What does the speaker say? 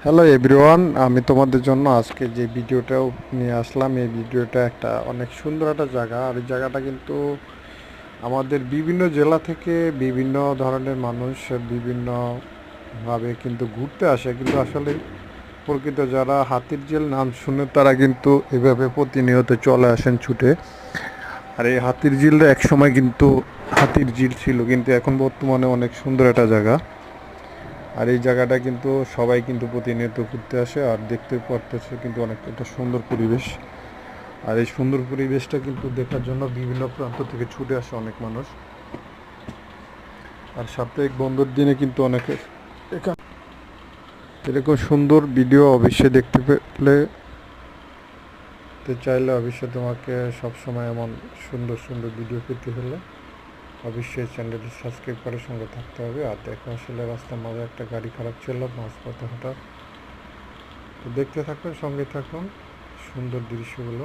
Hello everyone, আমি তোমাদের জন্য আজকে যে ভিডিওটাও নিয়ে আসলাম, এই ভিডিওটা একটা অনেক সুন্দর একটা জায়গা। আর এই জায়গাটা কিন্তু আমাদের বিভিন্ন জেলা থেকে বিভিন্ন ধরনের মানুষ বিভিন্নভাবে কিন্তু ঘুরতে আসে, কিন্তু আসলে প্রকৃত যারা হাতিরঝিল নাম শুনে তারা কিন্তু এভাবে প্রতিনিয়ত চলে আসেন ছুটে। আর এই হাতিরঝিলটা এক সময় কিন্তু হাতির ঝিল ছিল, কিন্তু এখন বর্তমানে অনেক সুন্দর একটা জায়গা। আর এই জায়গাটা কিন্তু সবাই কিন্তু প্রতিনিয়ত ঘুরতে আসে, আর দেখতে পারতেছে কিন্তু অনেক একটা সুন্দর পরিবেশ। আর এই সুন্দর পরিবেশটা কিন্তু দেখার জন্য বিভিন্ন প্রান্ত থেকে ছুটে আসে অনেক মানুষ। আর সাপ্তাহিক বন্ধের দিনে কিন্তু অনেকে এখানে এরকম সুন্দর ভিডিও অবশ্যই দেখতে পেলে চাইলে অবশ্যই তোমাকে সবসময় এমন সুন্দর সুন্দর ভিডিও পেতে হলে অবশ্যই চ্যানেলটি সাবস্ক্রাইব করে সঙ্গে থাকতে হবে। আর দেখো আসলে রাস্তার মাঝে একটা গাড়ি খারাপ ছিল, মাঝপথে হঠাৎ। তো দেখতে থাকুন, সঙ্গে থাকুন সুন্দর দৃশ্যগুলো।